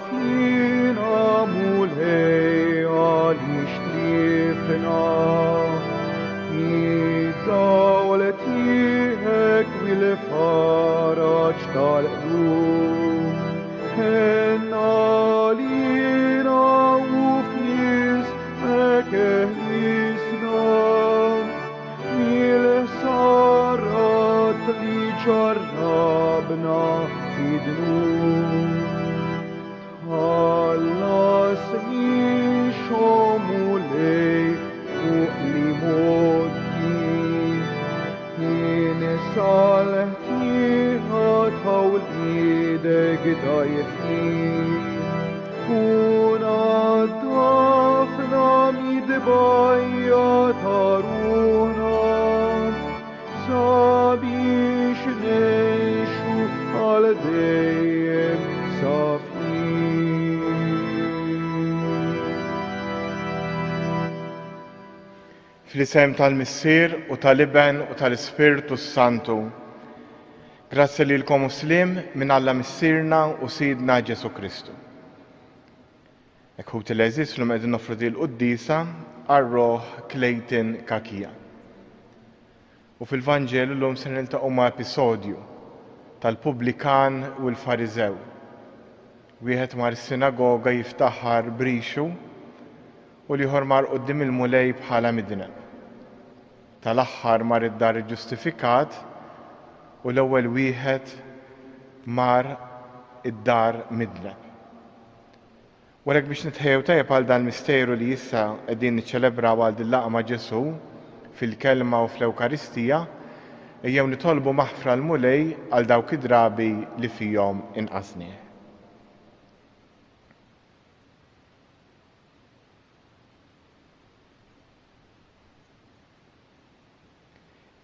Fina mulei alishtrifna Idawletiek vil faraj tal'u En alina ufis ekehlisna Mil sarat li jarrabna fidnu Allas li shomulei li modi in salti hatawlidek dayfi Una dafna midbaya taruna Sabish neishu al-deyem safi Fl-isem tal-Missier u tal-Iben u tal-Ispirtu Santu. Grazzi lilkom muslim minn Alla Missierna u Sidna Ġesu Kristu. Ekħut il-eżis l-lum edin nofrudi l-Quddisa għarroħ Klejtin Kakija. U fil-Vangelu l-lum se niltaqgħu ma' episodju tal-Pubblikan u l-Fariżew. Wieħed mar is-sinagoga jiftaħħar brixu u liħor mar qudiem il-mulej bħala midneb. Tal-aħħar mar id-dar ġustifikat u l-ewwel wieħed mar id-dar midneb. Walek biex nitħejju tajjeb għal dan misteru li issa qegħdin niċċelebraw għal din laqgħa ma' Ġesu fil-kelma u fl-Ewkaristija, ejjew nitolbu maħfra l-mulej għal dawk id-drabi li fihom inqasnieh.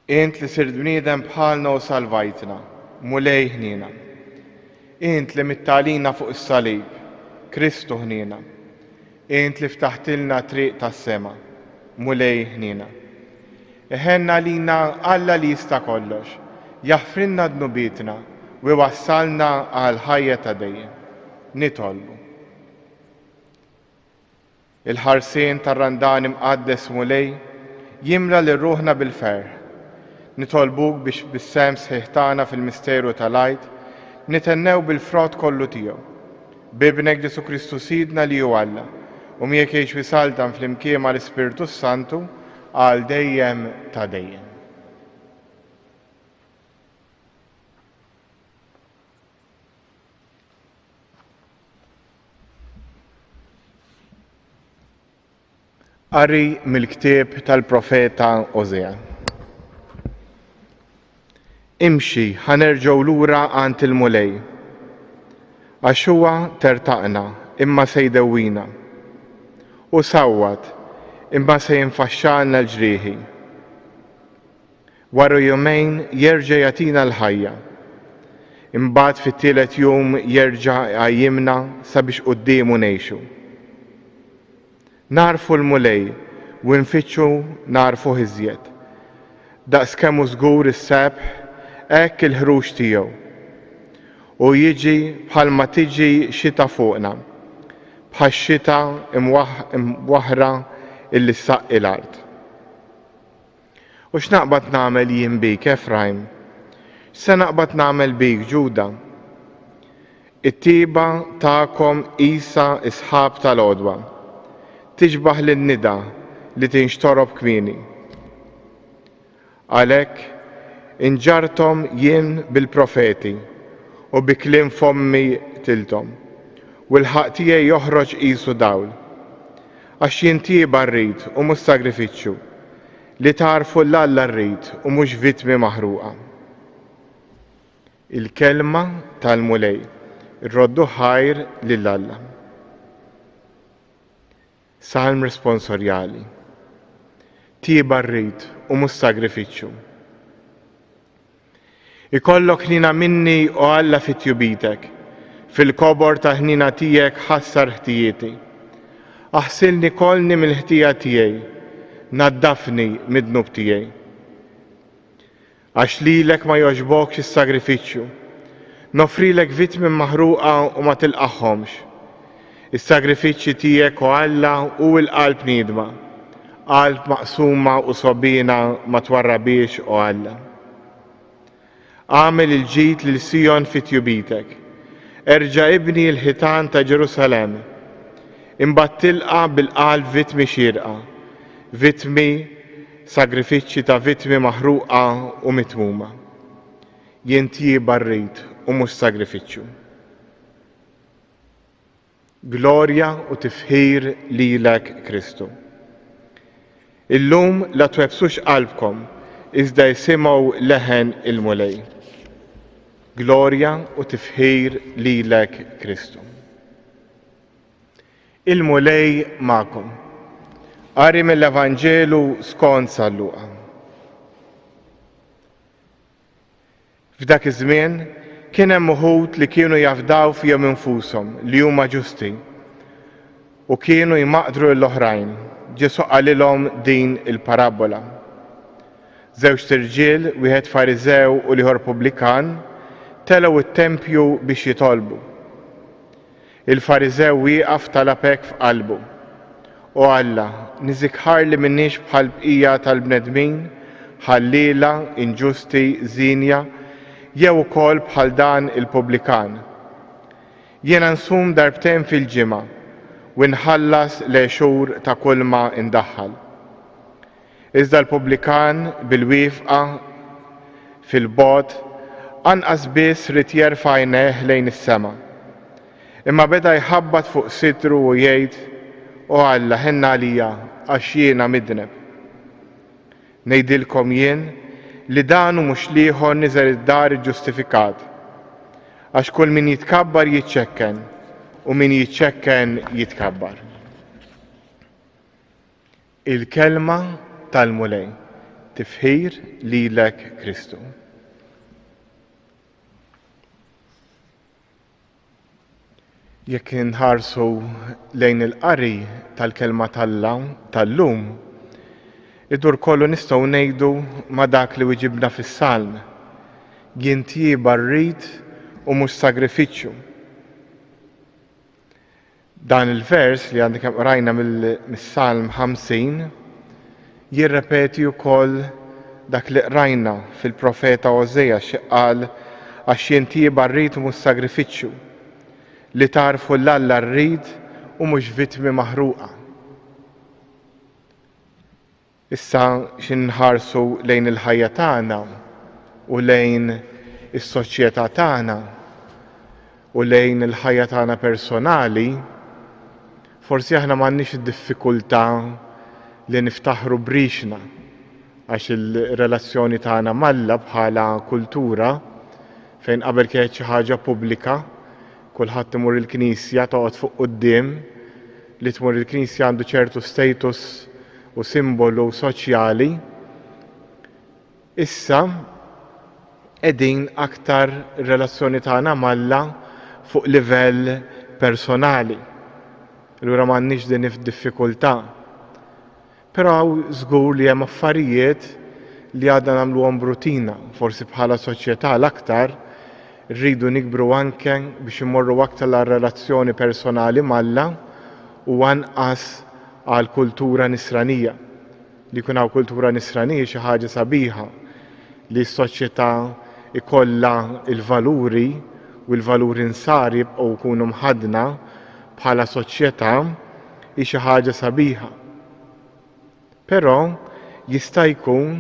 Int li sirt bniedem bħalna u salvajtna, mulej ħnina. Int li mittalina fuq is-salib, Kristu ħnina. Int li ftaħtilna triq tas-sema, mulej ħnina. Iħenna lina Alla li jista' kollox, jaħfrinna dnubietna u iwassalna għal ħajja ta' dejjem. Nitolbu. Il-ħarsien tar-randan imqaddes mulej jimla lil ruħna bil-ferħ. Nitolbuk biex bis-sem sħiħ tagħna fil-misteru tal-għid nitennew bil-frott kollu tiegħu. Bibnek Ġesu Kristu Sidna li hu Alla u miegħek jgħix wisaltan fl-imkien mal-Ispirtu Santu għal dejjem ta' dejjem. Qari mill-ktieb tal-Profeta Osea. Imxi ħanerġgħu lura għand il-mulej, għax huwa tertaqna imma se jdewwina, u sawwat imma se jinfaxxalna l-ġrieħi. Wara jumejn jerġa' jagħtina l-ħajja, imbagħad fit-tielet jum jerġa' jgħajjimna sabiex qudiemu ngħixu. Narfu l-mulej u nfittxu narfu iżjed. Daqskemm hu żgur is-sebħ hekk il-ħruġ tiegħu. U jiġi bħalma tiġi xita fuqna, bħax-xita imwaħra illi ssaqqi l-art. U x'naqbad nagħmel jien bik, Efraim? Se naqbad nagħmel bik, Ġuda? It-tieba tagħkom qisha isħab tal-għodwa, tiġbaħ lin-nida li tinxtorob kmieni. Għalhekk inġartom jien bil-profeti u bi kliem fommi tiltom u l-ħaq tiegħi joħroġ qisu dawl għax jien tieba rrid u mhux sagrifiċċju li tarfu l-Alla rrid u mhux vittmi maħruqa. Il-kelma tal-mulej irroddu ħajr lill-Alla. Salm responsorjali. Tieba rrid u mhux sagrifiċċju. Ikollok ħnina minni u Alla fit-tjubitek, fil-kobor ta' ħnina tiegħek ħassar ħtijieti. Aħsilni kolni mill-ħtija tiegħi, naddafni mid-dnub tiegħi. Għax lilek ma jogħġbokx is-sagrifiċċju, Nofrilek vittmi maħruqa u ma tilqaħħomx. Is-sagrifiċċji tiegħek u Alla u l-qalb niedma, qalb maqsuma u sobina ma twarrabiex u Alla. Għamel il-ġid lil Sion fit tjubitek. Erġa' ibni l-ħitan ta' Ġerusalem. Imbagħad tilqa' bil-qalb vittmi xierqa, vittmi sagrifiċċji ta' vittmi maħruqa u mitmuma. Jien tjieba rrid u mhux sagrifiċċju. Glorja u tifħir lilek Kristu. Illum la twebsux qalbkom iżda jsimgħu leħen il-mulej. Glorja u tifħir lilek Kristu. Il-mulej magħkom. Qari mill-Evanġelu skont San Luqa. F'dak iż-żmien kien hemm uħud li kienu jafdaw fihom infushom li huma ġusti u kienu jmaqdru l-oħrajn. Ġesu qalilhom din il-parabola. Żewġ tirġiel, wieħed Fariżew u ieħor Pubblikan, telgħu it-tempju biex jitolbu. Il-Fariżew wieqaf talab hekk f'qalbu. O Alla, niżikħar li minniex bħal bqija tal-bnedmin, ħalliela, inġusti, żinja, jew ukoll bħal dan il-Pubblikan. Jiena nsum darbtejn fil-ġimgħa u nħallas l-għexur ta' kull ma indaħħal. Iżda l-Pubblikan bil-wifqa fil-bogħod anqas biss rid jerfa' għajnejh lejn is-sema. Imma beda jħabbat fuq sidru u jgħid: O Alla, ħenna għalija għax jiena midneb. Ngħidilkom jien li dan mhux liħor niżel id-dar ġustifikat, għax kull min jitkabbar jiċċekken u min jiċċekken jitkabbar. Il-kelma tal-mulej, tifħir lilek Kristu. Jekk inħarsu lejn il-qari tal-kelma tal-lum, id-dur kollu nistgħu ngħidu ma' dak li wiġibna fis-Salm. Jien tjieba rrid u mhux sagrifiċċju. Dan il-vers li għandek rajna mis-Salm 50 jirrepeti wkoll dak li qrajna fil-profeta Ożea xi qal għax jien tjieba rrid u mhux sagrifiċċju, li tarfu l-Alla rrid u mhux vittmi maħruqa. Issa xinħarsu lejn il-ħajja tagħna u lejn is-soċjetà tagħna u lejn il-ħajja tagħna personali, forsi aħna m'għandniex id-diffikultà li niftaħru brixna għax il-relazzjoni tagħna malla bħala kultura fejn qabel kienet xi ħaġa pubblika, kulħadd imur il-Knisja toqgħod fuq quddiem, li tmur il-Knisja għandu ċertu status u simbolu soċjali. Issa qegħdin aktar ir-relazzjoni tagħna malla fuq livell personali. Allura m'għandniex din id-diffikultà. Però żgur li hemm affarijiet li għadna nagħmluhom rutina, forsi bħala soċjetà l-aktar rridu nikbru anke biex imorru aktar l-relazzjoni personali malla u anqas għal kultura nisranija. Li jkun hawn kultura nisranija xi ħaġa sabiħa li s-soċjetà ikollha il-valuri u l-valuri nsari jibqgħu jkunu mħadna bħala soċjetà hi xi ħaġa sabiħa. Però jista' jkun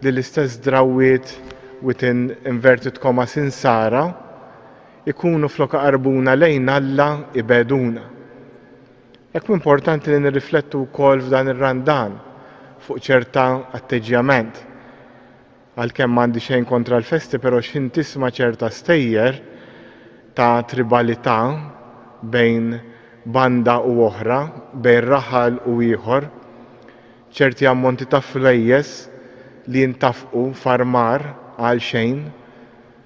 li l-istess drawwiet within inverted commas insara ikunu flok qarbuna lejn Alla ibeduna. Hekk importanti li nirriflettu wkoll f'dan ir-randan fuq ċerta atteġġjament. Għalkemm m'għandi xejn kontra l-festi, però x'in tisma' ċerta stejjer ta' tribalità bejn banda u oħra, bejn raħal u ieħor, ċerti ammonti ta' flejjes li jintafqu f'armar għal xejn,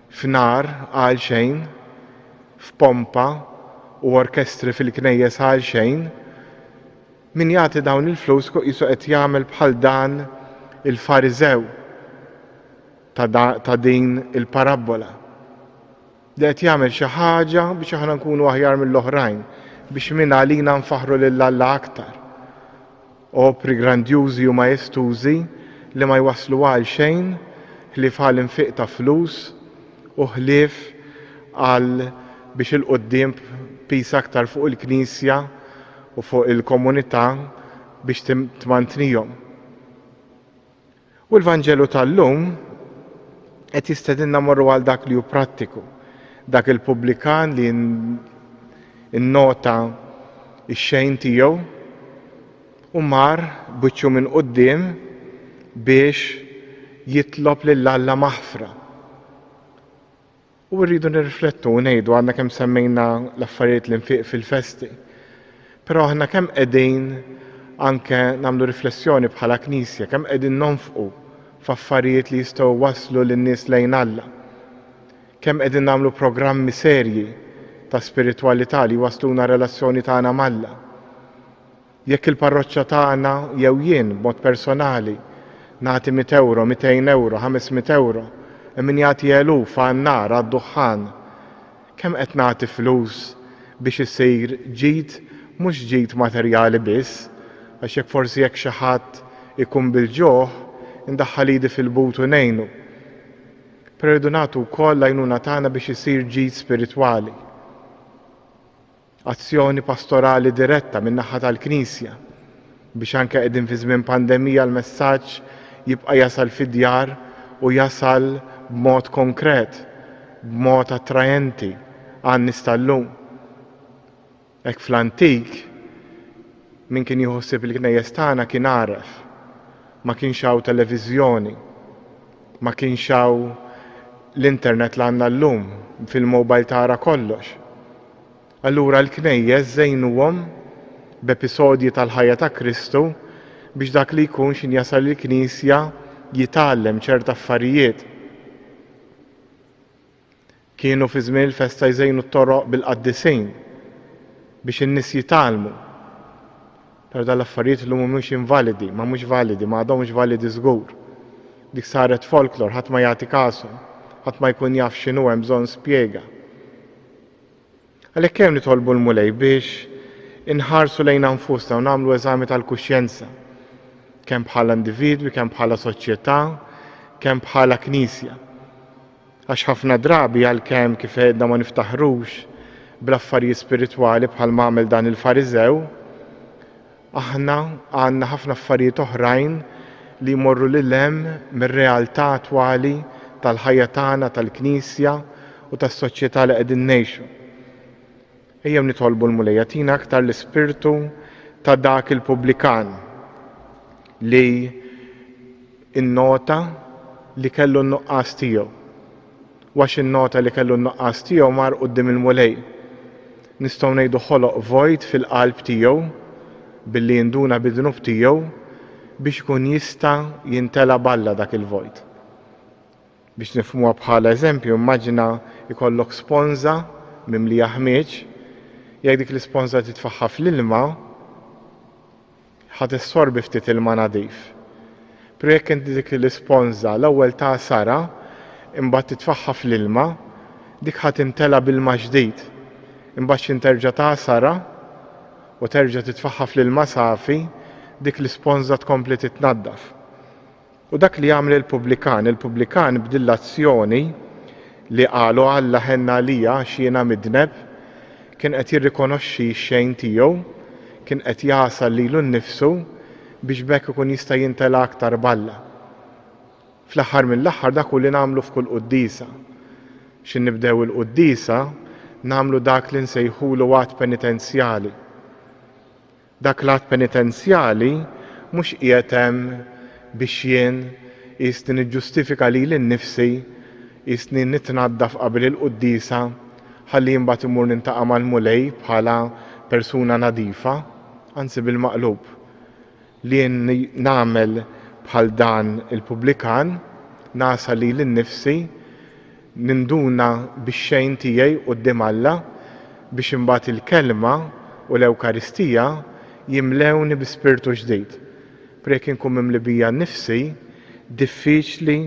f'nar għal xejn, f'pompa u orkestri fil-knejjes għal xejn, min jagħti dawn il-flus qisu qed jagħmel bħal dan il-Fariżew ta' din il-parabola. li qed jagħmel xi ħaġa biex aħna nkunu aħjar mill-oħrajn, biex minn għalina nfaħru lil Alla aktar. Opri grandjużi u majestużi li ma jwasslu għal xejn, ħlief għal infiq ta' flus u ħlief għal biex il-qoddim pis aktar fuq il-Knisja u fuq il-komunità biex tmantnihom. U l-Vanġelu tal-lum qed jistedinna morru għal dak li hu prattiku, dak il-pubblikan li innota x-xejn tiegħu u mar biċċu minn quddiem biex jitlob lil Alla maħfra. U rridu nirriflettu u ngħidu għandna kemm semmejna l-affarijiet l-infiq fil-festi. Però aħna kemm qegħdin anke nagħmlu riflessjoni bħala Knisja, kemm qegħdin nonfqu f'affarijiet li jistgħu waslu lin-nies lejn Alla. Kemm qegħdin nagħmlu programmi serji ta' spiritwalità li wasluna relazzjoni tagħna mal-Alla. Jekk il-parroċċja tagħna jew jien b'mod personali nagħti 100 euro, 200 euro, 500 euro, min jagħti eluf għan-nar għad-duħħan, kemm qed nagħti flus biex isir ġid mhux ġid materjali biss, għax jekk forsi jekk xi ħadd ikun bil-ġoħ indaħħal idi fil-but u ngħinu. Però rridu nagħtu wkoll l-għajnuna tagħna biex isir ġid spiritwali. Azzjoni pastorali diretta min-naħa tal-Knisja biex anke qegħdin fi żmien pandemija l-messaġġ jibqa' jasal fid-djar u jasal b'mod konkret, b'mod attrajenti għan-nies tal-lum. Hekk fl-antik min kien jħossib il-knejjes tagħna kien għaref, ma kienx hawn televiżjoni, ma kienx hawn l-internet li għandna llum fil-mobile tara kollox. Allura l-knejjes żejnuhom b'episodji tal-ħajja ta' Kristu biex dak li jkun xin jasal il-Knisja jitgħallem ċerta affarijiet. Kienu fi żmien il-festa jżejnu t-toroq bil-qaddisejn biex in-nies jitgħallmu. Però dal-affarijiet llum mhumiex invalidi, ma mhux validi, ma għadhomx validi żgur. Dik saret folklor, ħadd ma jagħti kasu, ħadd ma jkun jaf x'inhu hemm bżonn spjega. Għalhekk kemm nitolbu l-mulej biex inħarsu lejn anfusna u nagħmlu eżami tal-kuxjenza, kemm bħala individwi, kemm bħala soċjetà, kemm bħala Knisja. Għax ħafna drabi għalkemm kif għedna ma niftaħrux bl-affarijiet spiritwali bħal ma għamel dan il-Fariżew, aħna għandna ħafna affarijiet oħrajn li jmorru lil hemm mir-realtà attwali tal-ħajja tagħna tal-Knisja u tas-soċjetà li qegħdin ngħixu. Ejjew nitolbu l-mulej jagħtina aktar l-ispirtu ta' dak il-pubblikan li innota li kellu n-nuqqas tiegħu. Għax innota li kellu n-nuqqas tiegħu mar quddiem il-mulej. Nistgħu ngħidu ħoloq vojt fil-qalb tiegħu billi jinduna bid-dnub tiegħu biex ikun jista' jintela balla dak il-vojt. Biex nifhmuha bħala eżempju, immaġina jkollok sponża mimlija ħmieġ, jekk dik l-isponża titfaħħa fl-ilma, ħadd issorbi ftit ilma nadif. Però jekk inti dik l-isponża l-ewwel ta' sara imbagħad titfaħħa fl-ilma, dik ħadd imtela bil-ma ġdid. Imbagħad x'interġa' ta' sara u terġa' titfaħħa fl-ilma safi, dik l-isponża tkompli titnaddaf. U dak li jagħmel il-pubblikan b'dill-azzjoni li qalu Alla ħenna għalija x'jiena midneb, kien qed jirrikonoxxi x-xejn tiegħu, kien qed jasal lilu nnifsu biex bekk ikun jista' jintela aktar balla. Fl-aħħar mill-aħħar dak hu li nagħmlu f'kull qudiesa. Xi nibdew il-qudiesa nagħmlu dak li nsejħulu att penitenzjali. Dak l-att penitenzjali mhux qiegħed hemm biex jien jistni niġġustifika lili nnifsi, jistni nitnaddaf qabel il-qudiesa ħalli mbagħad imur nintaqa' mal-mulej bħala persuna nadifa, anzi bil-maqlub. Li nagħmel bħal dan il-pubblikan, nasal lili nnifsi, ninduna bix-xejn tiegħi quddiem Alla biex imbagħad il-kelma u l-Ewkaristija jimlewni bi spirtu ġdid. Jekk inkun mimli bija nnifsi, diffiċli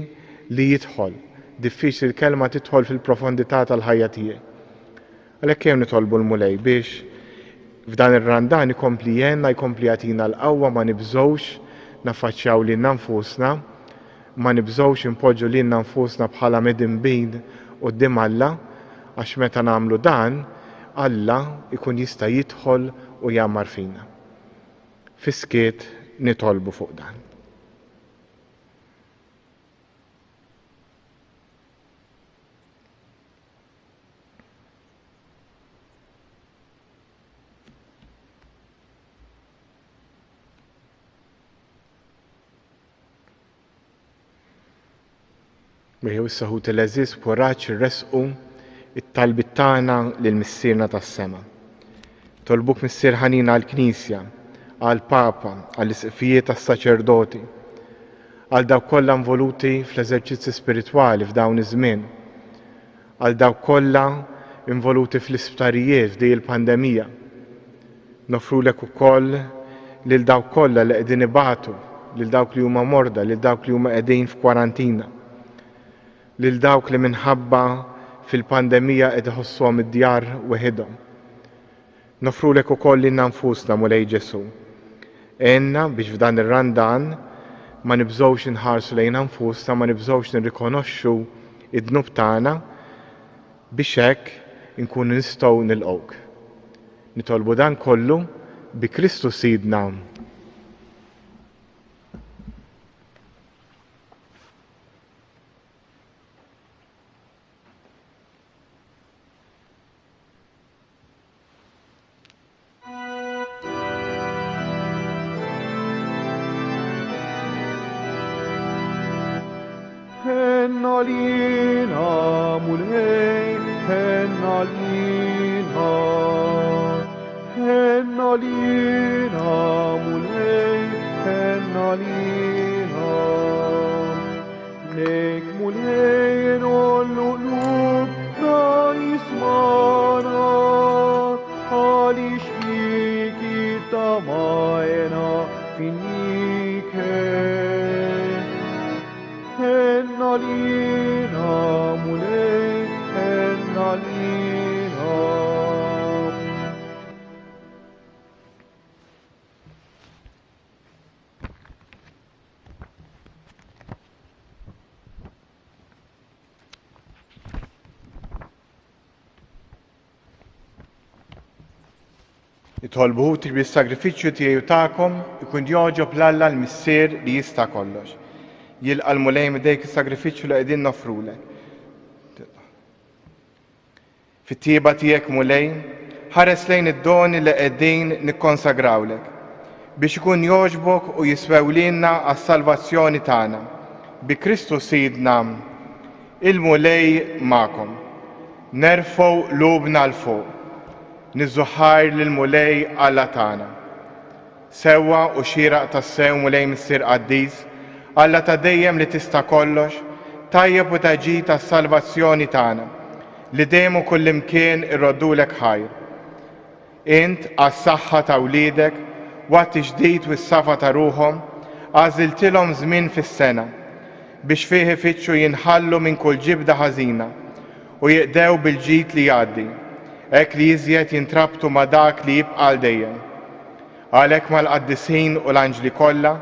li jidħol diffiċli l-kelma tidħol fil-profondità tal-ħajja tiegħi. Għalhekk hemm nitolbu l-Mulej biex f'dan ir-randan ikompli jenna, jkompli jagħtina l-qawwa ma nibżgħux naffaċċjaw lilna nfusna, ma nibżgħux impoġġu lilna nfusna bħala medinbin quddiem Alla, għax meta nagħmlu dan, Alla ikun jista' jidħol u jagħmar fina. Fiskiet nitolbu fuq dan. Bieħu s-saħut l-eżis porraċ irresqu it-talbit tagħna lill-missierna tas-sema. Tolbuk Missier ħanina għall-Knisja, għall-Papa, għall-isqfijiet tas-saċerdoti, għal dawk kollha involuti fl-eżerċizzi spiritwali f'dawn iż-żmien, għal dawk kollha involuti fl-isptarijiet f'din il-pandemija. Nofrulek ukoll lil dawk kollha li qegħdin ibatu, lil dawk li huma morda, lil dawk li huma qegħdin f'kwarantina, lil dawk li minħabba fil-pandemija qed iħossuhom id-djar weħidhom. Nofrulek ukoll lilna nfusna Mulej Ġesu. Għenna biex f'dan ir-randan ma nibżgħux inħarsu lejn nfusna, ma nibżgħux nirrikonoxxu id-dnub tagħna biex hekk inkunu nistgħu nilqgħuk. Nitolbu dan kollu bi Kristu Sidna. Henna lina Mulej, henna lina, henna lina Mulej, henna lina. Nek Mulej nollu lub na jismana, għalix fiki tamajna finnike. Henna lina Mulej, henna lina. Itolbu bis-sagrifiċċju tiegħu tagħkom ikun joġob l-Alla l-Missier li jista' kollox. Jilqa' l-Mulej midejk is-sagrifiċċju li qegħdin nofrulek. Fit-tieba tiegħek Mulej, ħares lejn id-doni li qegħdin nikkonsagrawlek biex ikun jogħġbok u jiswew lilna għas-salvazzjoni tagħna. Bi Kristu Sidna, il-Mulej magħkom. Nerfgħu lubna l fuq. Niżżuħħar lill-Mulej Alla tagħna. Sewwa u xieraq tas-sew Mulej Missier Qaddis, Alla ta' dejjem li tista' kollox, tajjeb u taġi tas-salvazzjoni tagħna, li dejjem u kullimkien irroddulek ħajr. Int għas-saħħa ta' wliedek, waqt ġdid u s-safa ta' ruhom, għażiltilhom żmien fis-sena biex fih ifittxu jinħallu minn kull ġibda ħażina u jiqdew bil-ġid li jgħaddi, hekk li iżjed jintrabtu ma' dak li jibqa' għal dejjem. Għalhekk mal-qaddisin u l-anġli kollha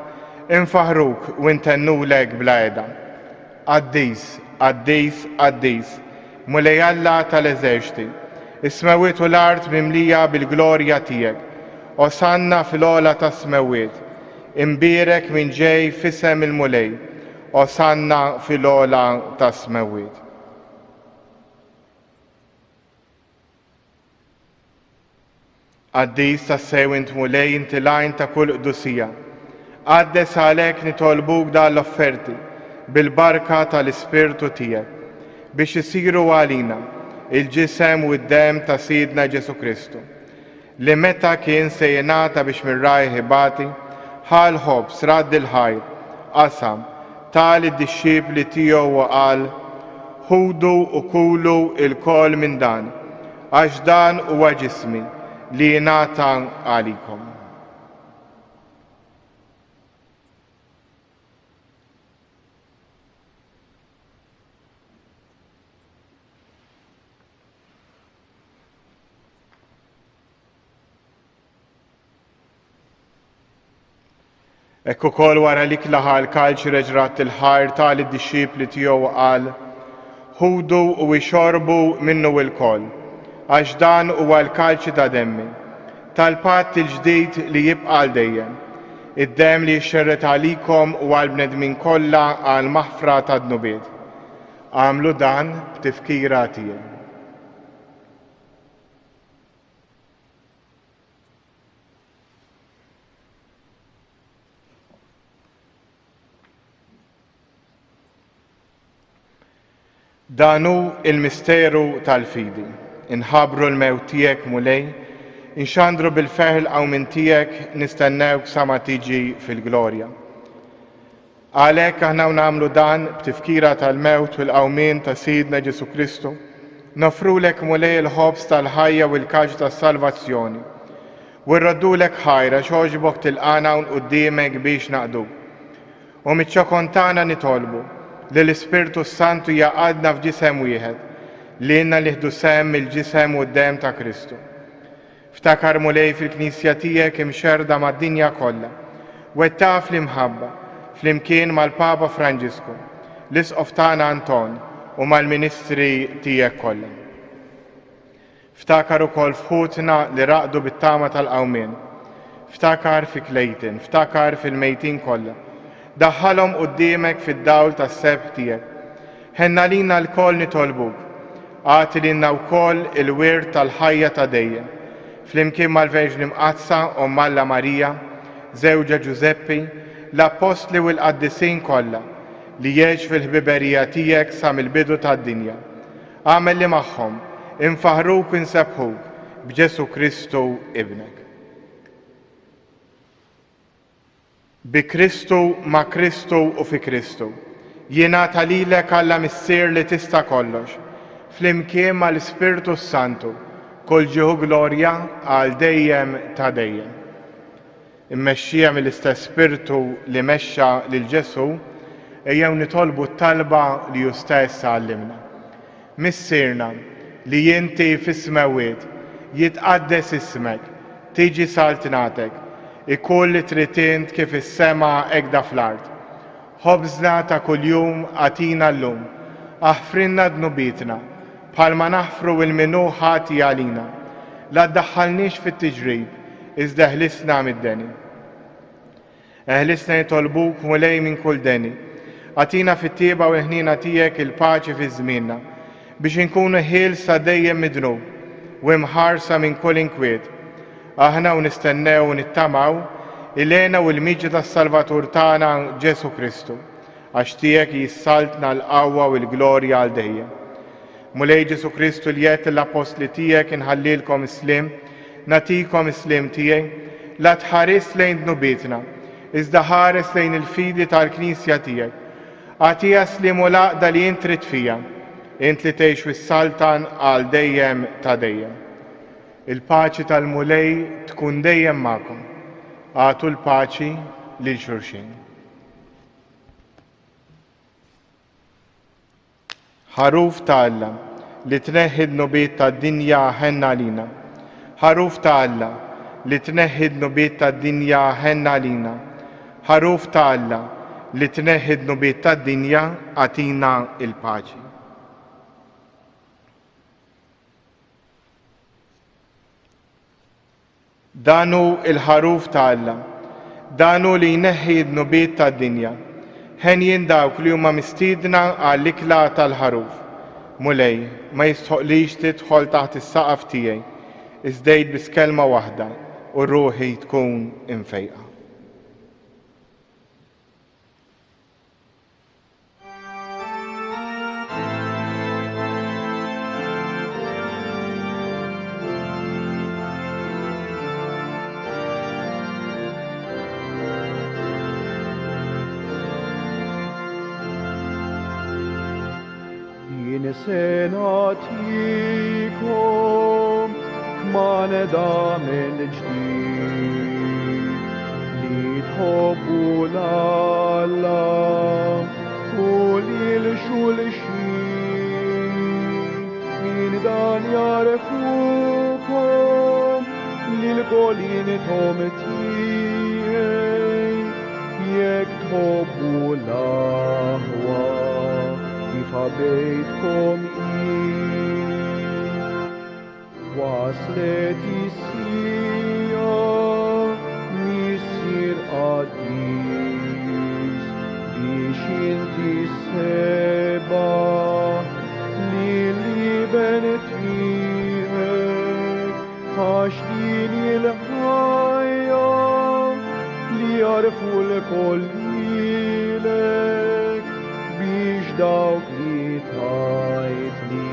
infaħruk u ntennulek bla għeda. Qaddis, qaddis, qaddis, Mulej Alla tal-eżerċiti, is-smewiet u l-art mimlija bil-glorja tiegħek, osanna fil-ogħla tas-smewiet, imbierek minn ġej f'isem il-Mulej, osanna fil-ogħla tas-smewiet. Qaddis tas-sew int Mulej intilajn ta' kull qdusija. Qaddes għalhekk nitolbuk dan l-offerti bil-barka tal-Ispirtu tiegħek biex isiru għalina il-ġisem u d-dem ta' Sidna Ġesu Kristu, li meta kien se jingħata biex mir-raj ħibati, ħal ħobb sradd il-ħajr, qasam tal id-dixxiepli tiegħu u qal, ħudu u kulu il-kol minn dan, għax dan huwa ġismi li jingħata għalikom. Ekku kol wara li klaħa l-kalċi reġrat il-ħar tal id-disċipli tiegħu qal: ħudu u ixorbu minnu il-kol, għax dan huwa l-kalċi ta' demmi, tal-patt il-ġdid li jibqa' għal dejjem. Id-dem li jxerret għalikom u għal-bnedmin kollha għal maħfra ta' dnubiet. Għamlu dan b'tifkira tiegħi. Danu il-misteru tal-fidi, inħabru l-mewt tiegħek mulej, inxandru bil-feħl għaw minn tiegħek nistennewk sa ma tiġi fil-glorja. Għalhekk aħna nagħmlu dan b'tifkira tal-mewt u l-qawmien ta' Sidna Ġesu Kristu, nofrulek mulej il-ħobs tal-ħajja u l-kaġ tas-salvazzjoni. U rroddulek ħajra xogħġbok tilqana quddiemek biex naqdu. U miċ-ċokontana nitolbu li l-Ispirtu Santu jaqadna f'ġisem wieħed, li jenna liħdu sem il-ġisem u d-dem ta' Kristu. Ftakar mulej fil-Knisja tiegħek imxerda mad-dinja kollha, wettaq fl-imħabba, fl-imkien mal-Papa Franġisku, l-Isqof tagħna Anton u mal-Ministri tiegħek kollha. Ftakar ukoll fħutna li raqdu bit-tama tal-qawmien, ftakar fi Clayton, ftakar fil-mejtin kollha. Daħħalhom quddiemek fid-dawl tas-sebħ tiegħek. Ħenna lina l-koll nitolbuk, għati lilna wkoll il-wirt tal-ħajja ta' dejjem, flimkien mal-Verġni Mqazza u Malla Marija, żewġa Giuseppi, l-Apostli u l-Qaddisin kollha li jgħix fil-ħbiberija tiegħek sa mill-bidu tad-dinja. Għamel li magħhom infaħruk u nsebħuk b'Ġesu Kristu Ibnek. Bi Kristu, ma' Kristu u fi Kristu. Jingħata lilek Alla missier li tista' kollox, flimkien mal-Ispirtu Santu, kull ġieħu glorja għal dejjem ta' dejjem. Immexxija mill-istess Spirtu li mexxa lil Ġesu, ejjew nitolbu t-talba li hu stess għallimna. Missierna li inti fis-smawiet jitqaddes ismek, tiġi saltinatek, ikun li tritint kif is-sema hekk fl-art. Ħobżna ta' kuljum għatina llum, aħfrinna dnubitna, bħalma naħfru il-minu ħati għalina. La ddaħħalniex fit-tiġrib, iżda ħlisna mid-deni. Ħlisna jitolbuk mulej minn kull deni. Għatina fit-tieba u ħnina tiegħek il-paċi fi żmienna, biex inkunu ħielsa dejjem midnub u imħarsa minn kull inkwiet. Aħna u nistennew u nittamaw il-għena u l-miġi tas-Salvatur tagħna Ġesu Kristu, għax tiegħek jissaltna l-qawwa u l-glorja għal dejjem. Mulej Ġesu Kristu li jgħid l-apostli tiegħek inħallilkom islim, natikom islim tiegħi, la tħares lejn dnubitna, iżda ħares lejn il-fidi tal-Knisja tiegħek. Għatija slim u laqda li int trid fija, int li tgħix wis-saltan għal dejjem ta' dejjem. Il-paċi tal-mulej tkun dejjem magħkom. Għatu l-paċi lil xulxin. Ħaruf ta' Alla li tneħħi d-nubiet tad-dinja ħenna lina. Ħaruf ta' Alla li tneħħi d-nubiet tad-dinja ħenna lina. Ħaruf ta' Alla li tneħħi d-nubiet tad-dinja għatina il-paċi. Danu il-ħaruf ta' Alla, danu li jneħħi d-nubiet tad-dinja. Ħen jien dawk li huma mistiedna għall-ikla tal-ħaruf. Mulej, ma jistħoqlix tidħol taħt is-saqaf tiegħi, iżdejt bis kelma waħda u ruħi tkun imfejqa. Senatikum kman da min ġdid li tħobbu l-Alla u li l-xulxin min dan jarefukum li l-golin tom tiegħi يكتبوا لهوى كيف بيتكم وصلت السيا مصير قديس بشنت السبا للي بنت فيهك عشدين الحياة ليعرفوا الكل لك بيجدعوك لتايتني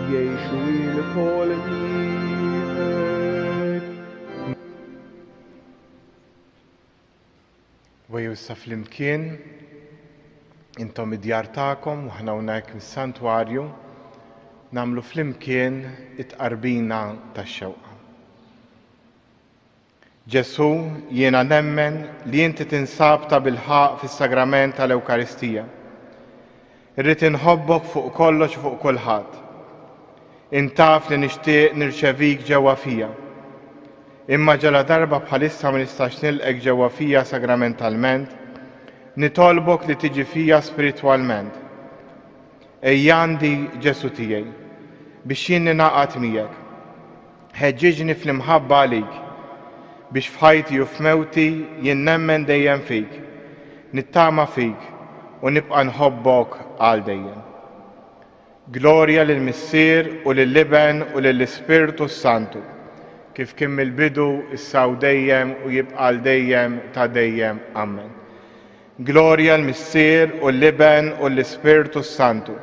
يشوي الكل ليك Wejwissa flimkien, intom id-djar ta'kom, u ħna hawnhekk mis-santwarju, namlu flimkien it-qarbina tax-xewqa. Ġesu, jiena nemmen li inti tinsab ta' bil-ħaq fis-sagrament tal-Ewkaristija. Irrid inħobbok fuq kollox u fuq kulħadd. Intaf li nixtieq nirċevik ġewwa fija. Imma ġala darba bħalissa ma nistax nilqek ġewwa fija sagramentalment, nitolbok li tiġi fija spiritwalment. Ejjandi Ġesu tiegħi biex jien ningħaqad miegħek. Ħeġġiġni fl-imħabba għalik biex f'ħajti u f'mewti jien nemmen dejjem fik, nittama fik u nibqa' nħobbok għal dejjem. Glorja lill-Missier u lill-Liben u lill-Ispirtu Santu, kif kien mill-bidu issa u dejjem u jibqa' dejjem ta' dejjem. Amen. Glorja l-Missier u l-Liben u l-Ispirtu Santu,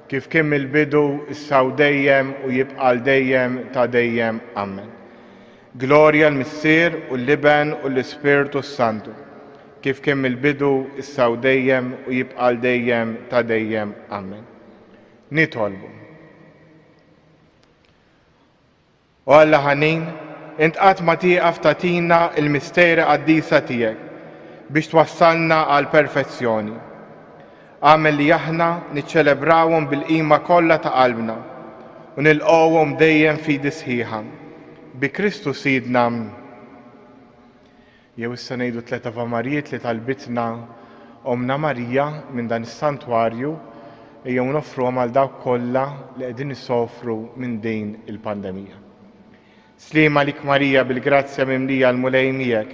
kif kien mill-bidu issa u dejjem u jibqa' dejjem ta' dejjem. Amen. Glorja l-Missier u l-Liben u l-Ispirtu Santu, kif kien mill-bidu issa u dejjem u jibqa' dejjem ta' dejjem. Amen. Nitolbu. U Alla ħanin, int qatt ma tieqaf tagħtina l-misteri qaddisa tiegħek biex twassalna għal perfezzjoni. Għamel li aħna niċċelebrawhom bil-qima kollha ta' qalbna u nilqgħuhom dejjem fidi sħiħa. Bi Kristu Sidna. Jew issa ngħidu tliet Avamarijiet li talbitna Omna Marija minn dan is-santwarju ejjew nofruhom għal dawk kollha li qegħdin isofru minn din il-pandemija. Sliema lik Marija bil-grazzja mimlija l-mulej miegħek,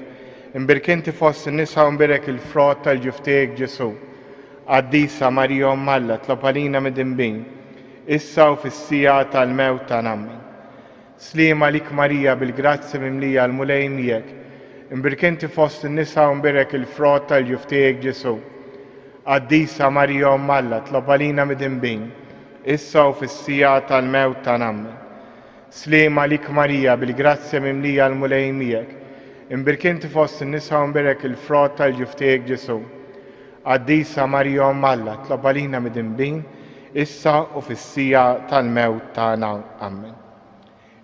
imbirkinti fost in-nisa u mbirek il-frott tal-ġuftiek Ġesu. Qaddisa Marija Omm Alla tlob għalina mid-dinbin, issa u fis-sija tal-mewt tagħna. Sliema lik Marija bil-grazzja mimlija l-mulej miegħek, imbirkinti fost in-nisa u mbirek il-frott tal-ġuftiek Ġesu. Qaddisa Marija Omm Alla tlob għalina mid-dinbin, issa u fis-sija tal-mewt tagħna. Sliema lik Marija bil-grazzja mimlija l-mulej miegħek, imbirkinti fost in-nisa u mbirek il-frott tal-ġuftiek Ġesu. Qaddisa Marija Omm Alla tlob għalina mid-dinbin, issa u fis-sija tal-mewt tagħna. Amen.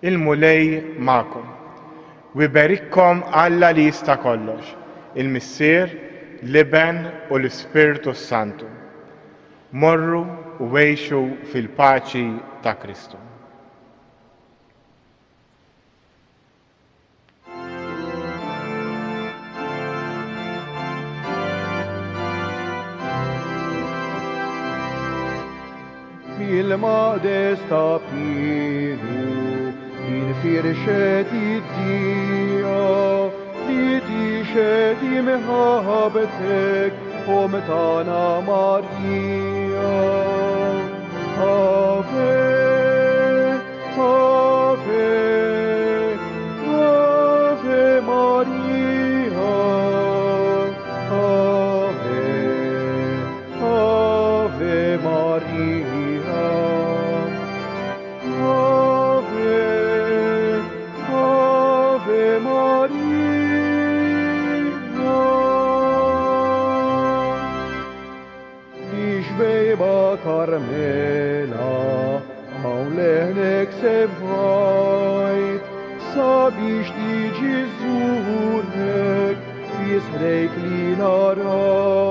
Il-mulej magħkom. U jberikkom Alla li jista' kollox, il-Missier, Liben u l-Ispirtu Santu. Morru u għejxu fil-paċi ta' Kristu. Il-maqdes ta' Pilu infirxet id-dija li tixet imħabtek tana Marija. Ave, Ave, Ave Maria. Ave, Ave Maria. Ave, Ave Maria. Bejba Carmela, għaw leħnek sebħajt, sabiex tiġi żurnek, fisħrejk li narajt.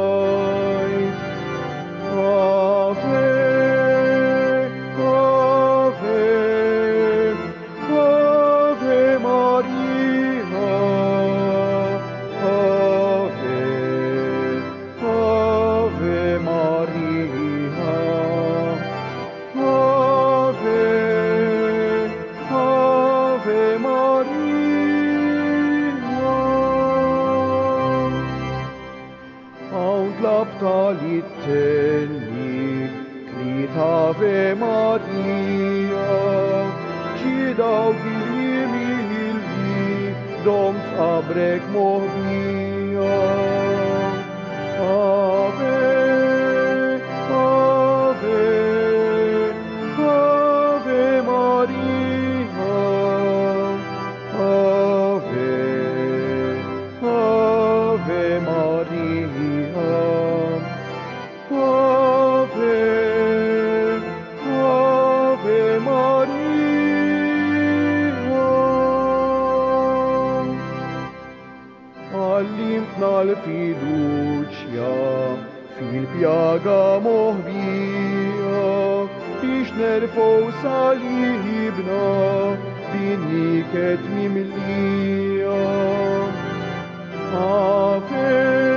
Ave, Ave, Ave Maria, Ave, Ave Maria, Cidau Hilmi, Doms abrec movia. Ave, Ave, Ave Maria, Ave, Ave Maria, Ave, Ave Maria. Allimna l-fiduċja fil-pjaga moħbija biex nerfgħu salibna b'niket mimlija. Ave